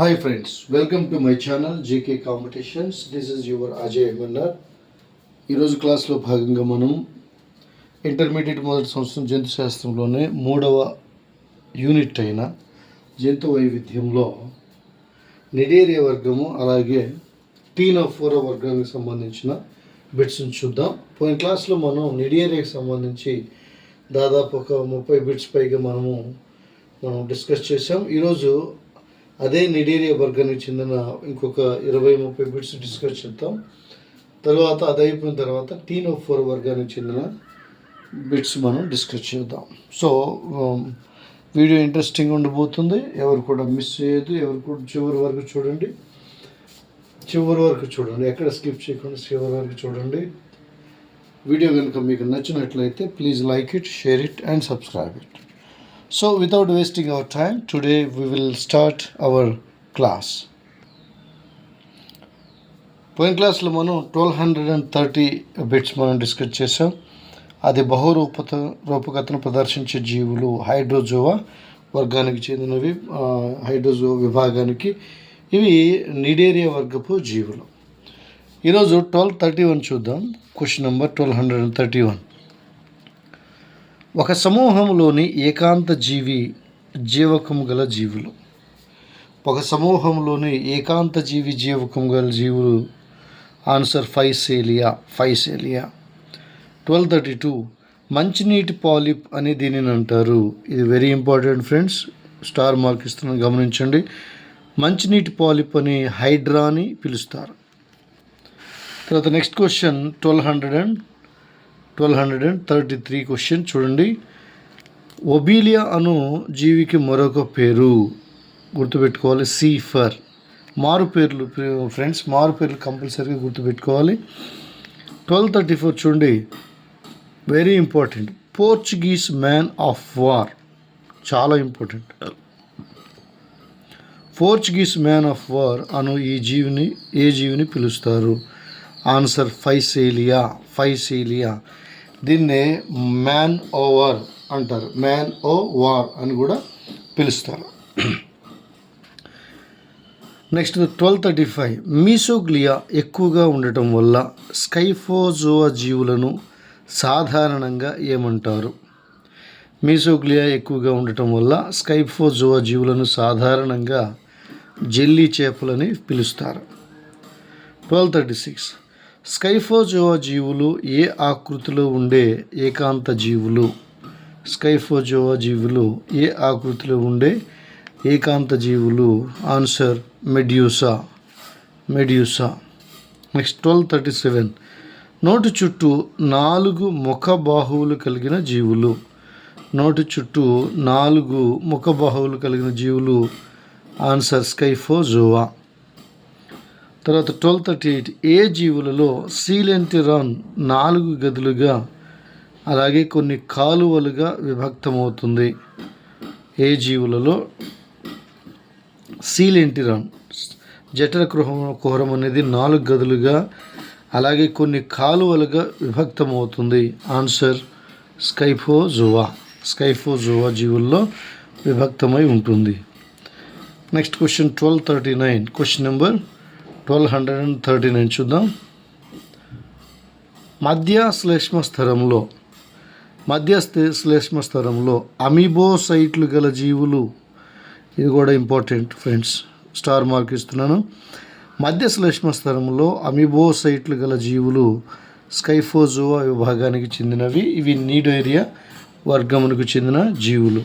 Hi friends, welcome to my channel GK Competitions. This is your Ajay Mannar. ఈరోజు క్లాస్లో భాగంగా మనం intermediate మొదటి సంవత్సరం జంతు శాస్త్రంలోనే 3వ యూనిట్ అయిన జంతు వైవిధ్యంలో నిడేరియా వర్గము అలాగే టీనోఫోరా వర్గానికి సంబంధించిన బిట్స్ని చూద్దాం. పోయిన క్లాస్లో మనం నిడేరియాకి సంబంధించి దాదాపు ఒక 30 బిట్స్ పైగా మనం డిస్కస్ చేసాం. ఈరోజు అదే నిడేరియా వర్గానికి చెందిన ఇంకొక 20-30 బిట్స్ డిస్కస్ చేద్దాం. తర్వాత అది అయిపోయిన తర్వాత టీనోఫోరా వర్గానికి చెందిన బిట్స్ మనం డిస్కస్ చేద్దాం. సో వీడియో ఇంట్రెస్టింగ్ ఉండబోతుంది. ఎవరు కూడా మిస్ చేయొద్దు. ఎవరు కూడా చివరి వరకు చూడండి. ఎక్కడ స్కిప్ చేయకుండా చివరి వరకు చూడండి. వీడియో కనుక మీకు నచ్చినట్లయితే please like it, share it and subscribe it. So without wasting our time, today we will start our class. పోయిన క్లాస్లో మనం 1230 బిట్స్ మనం డిస్కస్ చేసాం. అది బహురూపకతను ప్రదర్శించే జీవులు హైడ్రోజోవా వర్గానికి చెందినవి, హైడ్రోజోవా విభాగానికి. ఇవి నిడేరియా వర్గపు జీవులు. ఈరోజు 1231 చూద్దాం. Question number 1231. ఒక సమూహంలోని ఏకాంత జీవకం గల జీవులు. ఒక సమూహంలోని ఏకాంత జీవకం గల జీవులు. ఆన్సర్ ఫైసేలియా. 1232. మంచినీటి పాలిప్ అని దీనిని అంటారు. ఇది very important friends, star mark ఇస్తున్నాను, గమనించండి. మంచినీటి పాలిప్ అని హైడ్రా అని పిలుస్తారు. తర్వాత నెక్స్ట్ క్వశ్చన్ 1233 క్వశ్చన్ చూడండి. ఒబీలియా అను జీవికి మరొక పేరు గుర్తుపెట్టుకోవాలి, సీఫర్. మారు పేర్లు ఫ్రెండ్స్, మారు పేర్లు కంపల్సరీగా గుర్తుపెట్టుకోవాలి. 1234 చూడండి, very important. Portuguese man of war, చాలా important. Portuguese man of war అను ఏ జీవిని పిలుస్తారు? Answer Physalia. దీన్నే మ్యాన్ ఓ వార్ అంటారు. మ్యాన్ ఓ వార్ అని కూడా పిలుస్తారు. నెక్స్ట్ 1235. మీసోగ్లియా ఎక్కువగా ఉండటం వల్ల స్కైఫోజోవా జీవులను సాధారణంగా ఏమంటారు? మీసోగ్లియా ఎక్కువగా ఉండటం వల్ల స్కైఫోజోవా జీవులను సాధారణంగా జెల్లీ చేపలని పిలుస్తారు. 1236. స్కైఫోజోవా జీవులు ఏ ఆకృతిలో ఉండే ఏకాంత జీవులు? స్కైఫోజోవా జీవులు ఏ ఆకృతిలో ఉండే ఏకాంత జీవులు? Answer medusa. నెక్స్ట్ 1237. నోటి చుట్టూ 4 ముఖ బాహువులు కలిగిన జీవులు. నోటి చుట్టూ 4 ముఖ బాహువులు కలిగిన జీవులు. ఆన్సర్ స్కైఫోజోవా. తర్వాత 1238. ఏ జీవులలో సీలెంటిరాన్ 4 గదులుగా అలాగే కొన్ని కాలువలుగా విభక్తమవుతుంది? ఏ జీవులలో సీలెంటిరాన్ జఠర కుహరం అనేది 4 గదులుగా అలాగే కొన్ని కాలువలుగా విభక్తమవుతుంది? ఆన్సర్ స్కైఫోజోవా జీవుల్లో విభక్తమై ఉంటుంది. Next question 1239. క్వశ్చన్ నెంబర్ 1239 చూద్దాం. మధ్య శ్లేష్మ స్థరంలో అమీబోసైట్లు గల జీవులు. ఇది కూడా ఇంపార్టెంట్ ఫ్రెండ్స్, స్టార్ మార్క్ ఇస్తున్నాను. మధ్య శ్లేష్మ స్థరంలో అమీబోసైట్లు గల జీవులు స్కైఫోజోవా విభాగానికి చెందినవి. ఇవి నిడేరియా వర్గమునకు చెందిన జీవులు.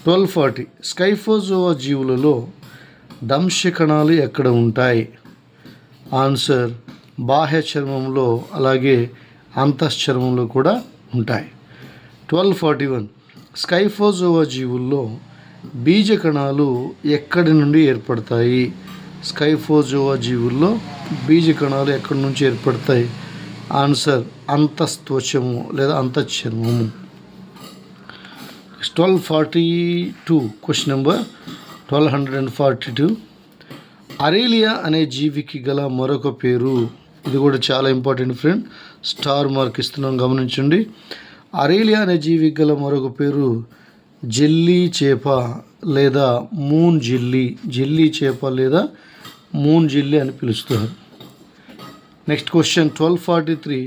1240. స్కైఫోజోవా జీవులలో దంశకణాలు ఎక్కడ ఉంటాయి? ఆన్సర్ బాహ్య చర్మంలో అలాగే అంతశ్చర్మంలో కూడా ఉంటాయి. 1241. స్కైఫోజోవా జీవుల్లో బీజకణాలు ఎక్కడి నుండి ఏర్పడతాయి? స్కైఫోజోవా జీవుల్లో బీజకణాలు ఎక్కడి నుంచి ఏర్పడతాయి? ఆన్సర్ అంతస్త్వచము లేదా అంతశ్చర్మము. 1242. Question number 1242. అరేలియా అనే జీవికి గల మరొక పేరు. ఇది కూడా చాలా ఇంపార్టెంట్ ఫ్రెండ్, స్టార్ మార్క్ ఇస్తున్నాం, గమనించండి. అరేలియా అనే జీవికి గల మరొక పేరు జెల్లీ చేప లేదా మూన్ జిల్లీ, జెల్లీ చేప లేదా మూన్ జిల్లీ అని పిలుస్తారు. Next question 1243.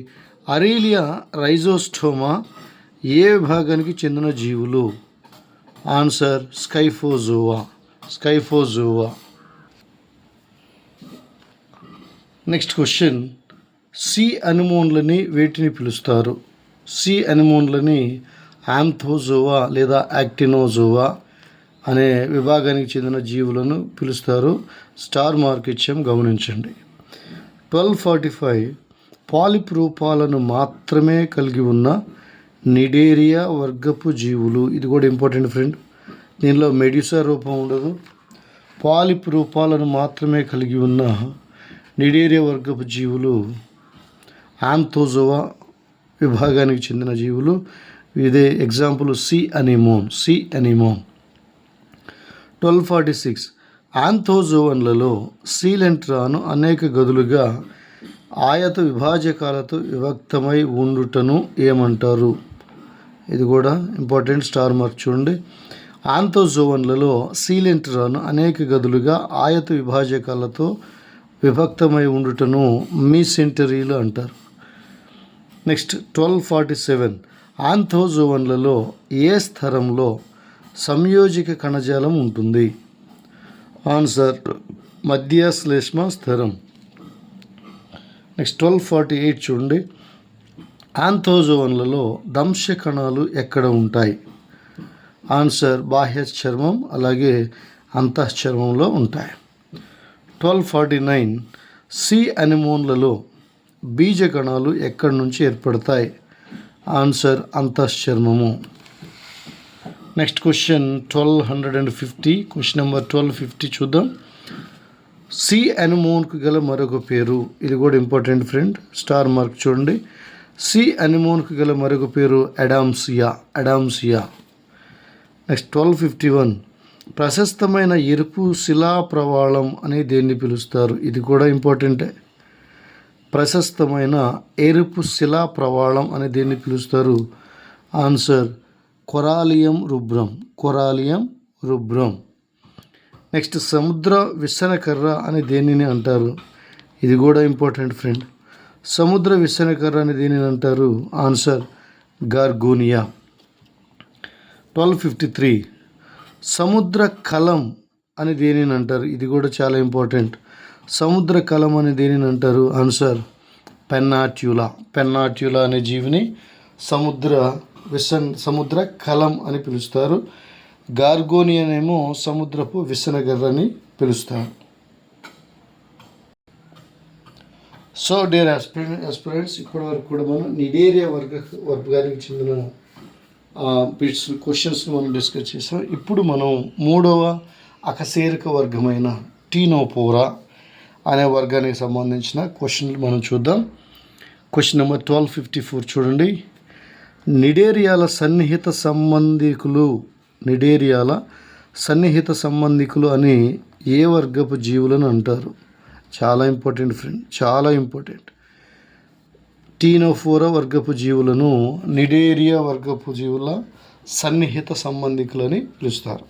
అరేలియా రైజోస్టోమా ఏ విభాగానికి చెందిన జీవులు? ఆన్సర్ స్కైఫోజోవా. నెక్స్ట్ క్వశ్చన్, సీ అనిమోన్లని వేటిని పిలుస్తారు? సీ అనిమోన్లని ఆంథోజోవా లేదా యాక్టినోజోవా అనే విభాగానికి చెందిన జీవులను పిలుస్తారు. స్టార్ మార్క్ ఇచ్చాం, గమనించండి. 1245. పాలిప్ రూపాలను మాత్రమే కలిగి ఉన్న నిడేరియా వర్గపు జీవులు. ఇది కూడా ఇంపార్టెంట్ ఫ్రెండ్. దీనిలో మెడ్యూసా రూపం ఉండదు. పాలిప్ రూపాలను మాత్రమే కలిగి ఉన్న నిడేరియా వర్గపు జీవులు ఆంథోజోవా విభాగానికి చెందిన జీవులు. ఇదే ఎగ్జాంపుల్ సీ అనిమోన్. 1246. ఆంథోజోవన్లలో సీలెంట్రాను అనేక గదులుగా ఆయత విభాజకాలతో విభక్తమై ఉండుటను ఏమంటారు? ఇది కూడా ఇంపార్టెంట్, స్టార్ మార్క్ చూడండి. ఆంథోజోవన్లలో సీలెంట్రాను అనేక గదులుగా ఆయత విభాజకాలతో విభక్తమై ఉండుటను మీసెంటరీలు అంటారు. నెక్స్ట్ 1247. ఆంథోజోవన్లలో ఏ స్థరంలో సంయోజిక కణజాలం ఉంటుంది? ఆన్సర్ మధ్యశ్లేష్మ స్థరం. నెక్స్ట్ 1248 చూడండి. ఆంథోజోవన్లలో దంశ కణాలు ఎక్కడ ఉంటాయి? ఆన్సర్ బాహ్య చర్మం అలాగే అంతఃచర్మంలో ఉంటాయి. 1249. సి అనిమోన్లలో బీజ కణాలు ఎక్కడి నుంచి ఏర్పడతాయి? ఆన్సర్ అంతఃచర్మము. Next question 1250. క్వశ్చన్ నెంబర్ 1250 చూద్దాం. సి అనిమోన్కు గల మరొక పేరు. ఇది కూడా ఇంపార్టెంట్ ఫ్రెండ్, స్టార్ మార్క్ చూడండి. సి అనిమోన్కు గల మరొక పేరు అడామ్సియా. నెక్స్ట్ 1251. ప్రశస్తమైన ఎరుపు శిలా ప్రవాళం అని దేన్ని పిలుస్తారు? ఇది కూడా ఇంపార్టెంటే. ప్రశస్తమైన ఎరుపు శిలా ప్రవాళం అని దేన్ని పిలుస్తారు? ఆన్సర్ కొరాలియం రుబ్రం. నెక్స్ట్ సముద్ర విసనకర్ర అని దేనిని అంటారు? ఇది కూడా ఇంపార్టెంట్ ఫ్రెండ్. సముద్ర విసనకర్ర అని దేనిని అంటారు? ఆన్సర్ గార్గోనియా. 1253. సముద్ర కలం అని దేనిని అంటారు? ఇది కూడా చాలా ఇంపార్టెంట్. సముద్ర కలం అని దేనిని అంటారు? ఆన్సర్ పెన్నాట్యులా అనే జీవిని సముద్ర కలం అని పిలుస్తారు. గార్గోనియనేమో సముద్రపు విసనగర్ర అని పిలుస్తారు. సో డియర్ ఆస్పిరెంట్స్, ఇప్పటి వరకు కూడా మనం నిడేరియా వర్గానికి చెందిన క్వశ్చన్స్ని మనం డిస్కస్ చేసాం. ఇప్పుడు మనం మూడవ అకశేరుక వర్గమైన టీనోపోరా అనే వర్గానికి సంబంధించిన క్వశ్చన్లు మనం చూద్దాం. క్వశ్చన్ నెంబర్ 1254 చూడండి. నిడేరియాల సన్నిహిత సంబంధికులు అని ఏ వర్గపు జీవులను అంటారు? చాలా ఇంపార్టెంట్ ఫ్రెండ్, చాలా ఇంపార్టెంట్. టీనోఫోరా వర్గపు జీవులను నిడేరియా వర్గపు జీవుల సన్నిహిత సంబంధికులని పిలుస్తారు.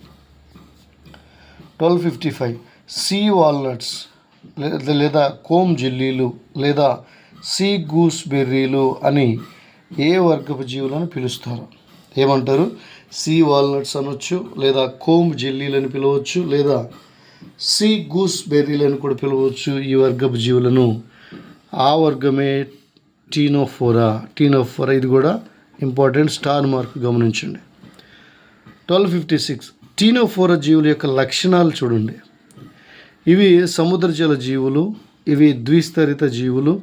1255. సీ వాల్నట్స్ లేదా కోమ్ జెల్లీలు లేదా సీ గూస్ బెర్రీలు అని ఏ వర్గపు జీవులను పిలుస్తారు? ఏమంటారు? సీ వాల్నట్స్ అనొచ్చు, లేదా కోమ్ జెల్లీలని పిలవచ్చు, లేదా సీ గూస్ బెర్రీలను కూడా పిలవచ్చు. ఈ వర్గపు జీవులను ఆ వర్గమే టీనోఫోరా. ఇది కూడా ఇంపార్టెంట్, స్టార్ మార్క్ గమనించండి. 1256. టీనోఫోరా జీవుల యొక్క లక్షణాలు చూడండి. ఇవి సముద్ర జల జీవులు, ఇవి ద్విస్తరిత జీవులు,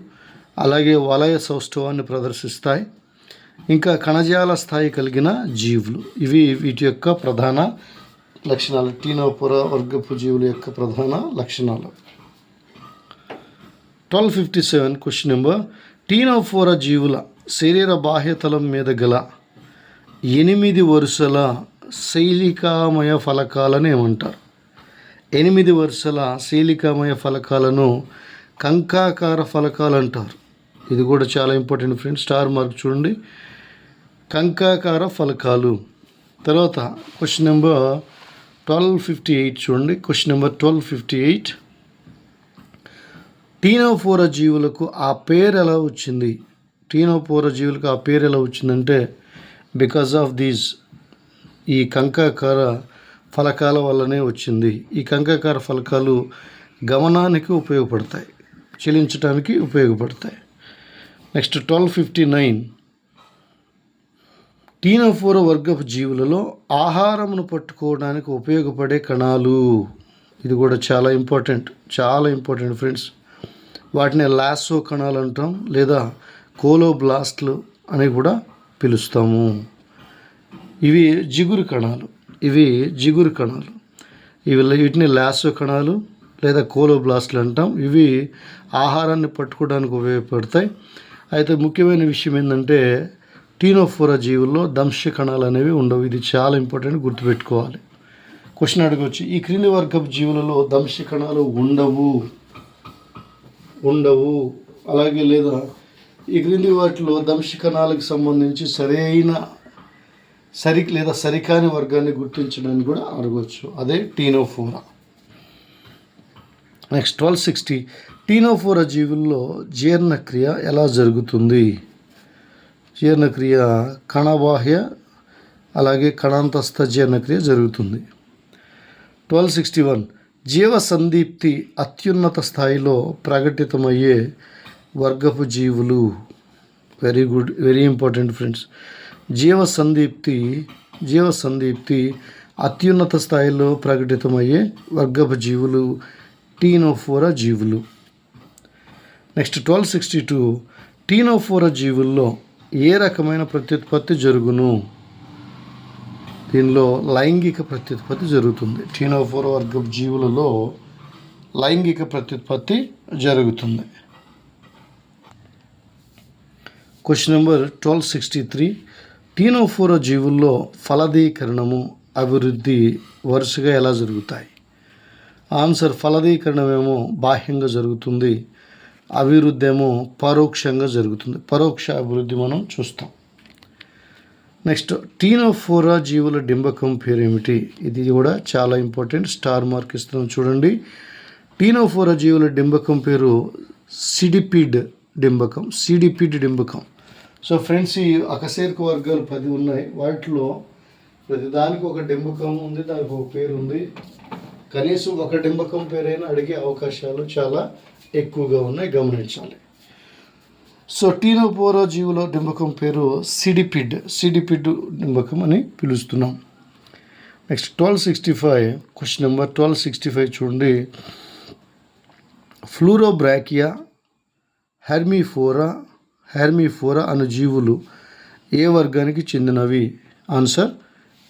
అలాగే వలయ సౌష్ఠవాన్ని ప్రదర్శిస్తాయి, ఇంకా కణజాల స్థాయి కలిగిన జీవులు. ఇవి వీటి యొక్క ప్రధాన లక్షణాలు, టీనోఫోరా వర్గపు జీవుల యొక్క ప్రధాన లక్షణాలు. 1257 క్వశ్చన్ నెంబర్. టీనోఫోరా జీవుల శరీర బాహ్యతలం మీద గల 8 వరుసల శైలికామయ ఫలకాలను ఏమంటారు? 8 వరుసల శైలికామయ ఫలకాలను కంకాకార ఫలకాలు అంటారు. ఇది కూడా చాలా ఇంపార్టెంట్ ఫ్రెండ్స్, స్టార్ మార్క్ చూడండి. కంకాకార ఫలకాలు. తర్వాత క్వశ్చన్ నెంబర్ 1258 చూడండి. Question number 1258. టీనోఫోరా జీవులకు ఆ పేరు ఎలా వచ్చింది? టీనోఫోరా జీవులకు ఆ పేరు ఎలా వచ్చిందంటే బికాజ్ ఆఫ్ దీస్, ఈ కంకాకార ఫలకాల వల్లనే వచ్చింది. ఈ కంకాకార ఫలకాలు గమనానికి ఉపయోగపడతాయి, చెలించడానికి ఉపయోగపడతాయి. నెక్స్ట్ 1259. టీనోఫోరా వర్గపు జీవులలో ఆహారమును పట్టుకోవడానికి ఉపయోగపడే కణాలు. ఇది కూడా చాలా ఇంపార్టెంట్ ఫ్రెండ్స్. వాటిని లాసో కణాలు అంటాం, లేదా కోలోబ్లాస్ట్లు అని కూడా పిలుస్తాము. ఇవి జిగురు కణాలు. వీటిని లాసో కణాలు లేదా కోలోబ్లాస్ట్లు అంటాం. ఇవి ఆహారాన్ని పట్టుకోవడానికి ఉపయోగపడతాయి. అయితే ముఖ్యమైన విషయం ఏంటంటే టీనోఫోరా జీవుల్లో దంశ కణాలు అనేవి ఉండవు. ఇది చాలా ఇంపార్టెంట్, గుర్తుపెట్టుకోవాలి. క్వశ్చన్ అడగవచ్చు, ఈ క్రింది వర్గపు జీవులలో దంశ కణాలు ఉండవు అలాగే లేదా ఈ క్రింది వాటిలో దంశ కణాలకు సంబంధించి సరికాని వర్గాన్ని గుర్తించడానికి కూడా అడగవచ్చు. అదే టీనోఫోరా. నెక్స్ట్ 1260. టీనోఫోరా జీవుల్లో జీర్ణక్రియ ఎలా జరుగుతుంది? జీర్ణక్రియ కణబాహ్య అలాగే కణాంతస్థ జీర్ణక్రియ జరుగుతుంది. 1261. జీవసందీప్తి అత్యున్నత స్థాయిలో ప్రకటితమయ్యే వర్గపు జీవులు. Very important friends. జీవసందీప్తి అత్యున్నత స్థాయిలో ప్రకటితమయ్యే వర్గపు జీవులు టీనోఫోరా జీవులు. నెక్స్ట్ 1262. టీనోఫోరా జీవుల్లో ఏ రకమైన ప్రత్యుత్పత్తి జరుగును? దీనిలో లైంగిక ప్రత్యుత్పత్తి జరుగుతుంది. టీనోఫోరా వర్గపు జీవులలో లైంగిక ప్రత్యుత్పత్తి జరుగుతుంది. Question number 1263. టీనోఫోరా జీవుల్లో ఫలదీకరణము, అభివృద్ధి వరుసగా ఎలా జరుగుతాయి? ఆన్సర్, ఫలదీకరణం ఏమో బాహ్యంగా జరుగుతుంది, అభివృద్ధి ఏమో పరోక్షంగా జరుగుతుంది. పరోక్ష అభివృద్ధి మనం చూస్తాం. నెక్స్ట్, టీనోఫోరా జీవుల డింబకం పేరేమిటి? ఇది కూడా చాలా ఇంపార్టెంట్, స్టార్ మార్క్ ఇస్తున్నాం చూడండి. టీనోఫోరా జీవుల డింబకం పేరు సిడిపిడ్ డింబకం. సో ఫ్రెండ్స్, ఈ అకశేరుక వర్గాలు 10 ఉన్నాయి. వాటిలో ప్రతిదానికి ఒక డింబకం ఉంది, దానికి ఒక పేరు ఉంది. కనీసం ఒక డింబకం పేరైనా అడిగే అవకాశాలు చాలా ఎక్కువగా ఉన్నాయి, గమనించాలి. సో టీనోఫోరా జీవుల డింబకం పేరు సిడిపిడ్ డింబకం అని పిలుస్తున్నాం. నెక్స్ట్ 1265. క్వశ్చన్ నెంబర్ 1265 చూడండి. ఫ్లూరోబ్రాకియా, హెర్మిఫోరా అను జీవులు ఏ వర్గానికి చెందినవి? ఆన్సర్,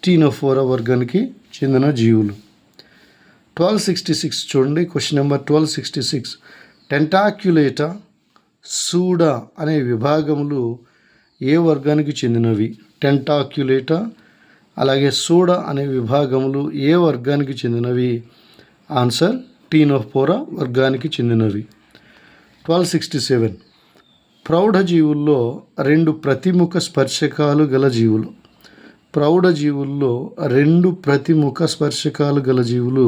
టీనోఫోరా వర్గానికి చెందిన జీవులు. 1266 చూడండి. Question number 1266. టెంటాక్యులేటా, సూడా అనే విభాగములు ఏ వర్గానికి చెందినవి? టెంటాక్యులేటా అలాగే సూడా అనే విభాగములు ఏ వర్గానికి చెందినవి? ఆన్సర్, టీనోఫోరా వర్గానికి చెందినవి. 1267. ప్రౌఢజీవుల్లో 2 ప్రతిముఖ స్పర్శకాలు గల జీవులు.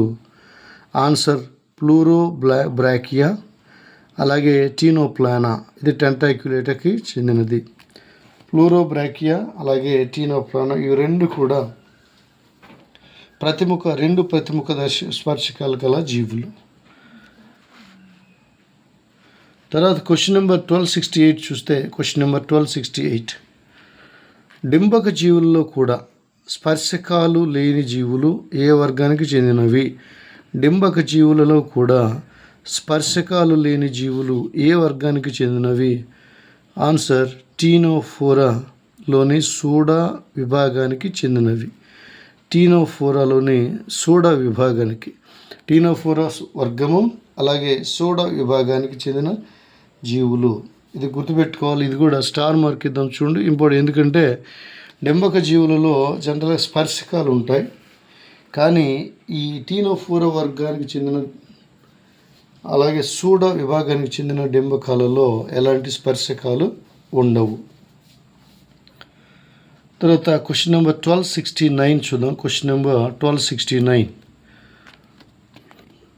ఆన్సర్, ప్లూరోబ్రాకియా అలాగే టీనోప్లానా. ఇది టెంటాక్యులేటాకి చెందినది. ప్లూరోబ్రాకియా అలాగే టీనోప్లానా ఇవి రెండు కూడా రెండు ప్రతిముఖ స్పర్శకాలు గల జీవులు. తర్వాత క్వశ్చన్ నెంబర్ 1268 చూస్తే, క్వశ్చన్ నెంబర్ 1268. డింబక జీవుల్లో కూడా స్పర్శకాలు లేని జీవులు ఏ వర్గానికి చెందినవి? డింబక జీవులలో కూడా స్పర్శకాలు లేని జీవులు ఏ వర్గానికి చెందినవి? ఆన్సర్, టీనోఫోరాలోని సూడా విభాగానికి చెందినవి. టీనోఫోరా వర్గము అలాగే సూడా విభాగానికి చెందిన జీవులు. ఇది గుర్తుపెట్టుకోవాలి. ఇది కూడా స్టార్ మార్క్ ఇద్దాం చూడండి, ఇంపార్టెంట్. ఎందుకంటే డింబక జీవులలో జనరల్గా స్పర్శకాలు ఉంటాయి, కానీ ఈ టీనోఫోరా వర్గానికి చెందిన అలాగే సూడా విభాగానికి చెందిన డింబకాలలో ఎలాంటి స్పర్శకాలు ఉండవు. తర్వాత క్వశ్చన్ నెంబర్ 1269 చూద్దాం. Question number 1269.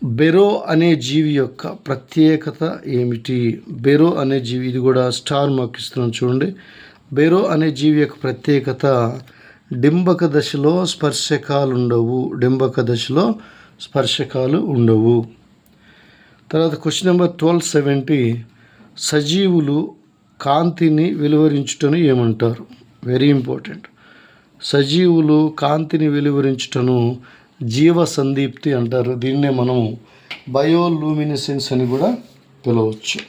బెరో అనే జీవి యొక్క ప్రత్యేకత ఏమిటి? బెరో అనే జీవి, ఇది కూడా స్టార్ మార్క్ ఇస్తున్నాను చూడండి. బెరో అనే జీవి యొక్క ప్రత్యేకత డింబక దశలో స్పర్శకాలు ఉండవు. డింబక దశలో స్పర్శకాలు ఉండవు. తర్వాత క్వశ్చన్ నెంబర్ 1270. సజీవులు కాంతిని వెలువరించుటను ఏమంటారు? Very important. సజీవులు కాంతిని వెలువరించుటను జీవ సందీప్తి అంటారు. దీన్నే మనం బయోలూమినిసెన్స్ అని కూడా పిలవచ్చు.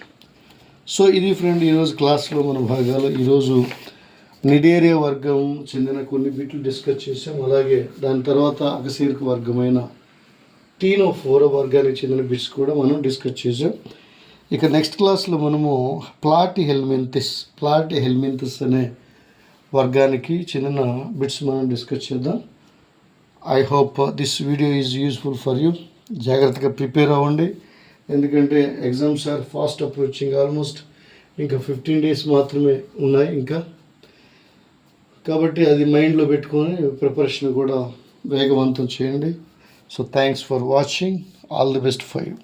సో ఇది ఫ్రెండ్ ఈరోజు క్లాస్లో మన భాగాలు. ఈరోజు నిడేరియా వర్గం చెందిన కొన్ని బిట్లు డిస్కస్ చేసాం. అలాగే దాని తర్వాత అకశీర్క వర్గమైన టీనోఫోరా వర్గానికి చెందిన బిట్స్ కూడా మనం డిస్కస్ చేసాం. ఇక నెక్స్ట్ క్లాస్లో మనము ప్లాటిహెల్మింథస్ అనే వర్గానికి చెందిన బిట్స్ మనం డిస్కస్ చేద్దాం. I hope this video is useful for you. జాగ్రత్తగా ప్రిపేర్ అవ్వండి, ఎందుకంటే exams are fast approaching. Almost ఇంకా 15 days మాత్రమే ఉన్నాయి ఇంకా. కాబట్టి అది మైండ్లో పెట్టుకొని ప్రిపరేషన్ కూడా వేగవంతం చేయండి. So thanks for watching. All the best for you.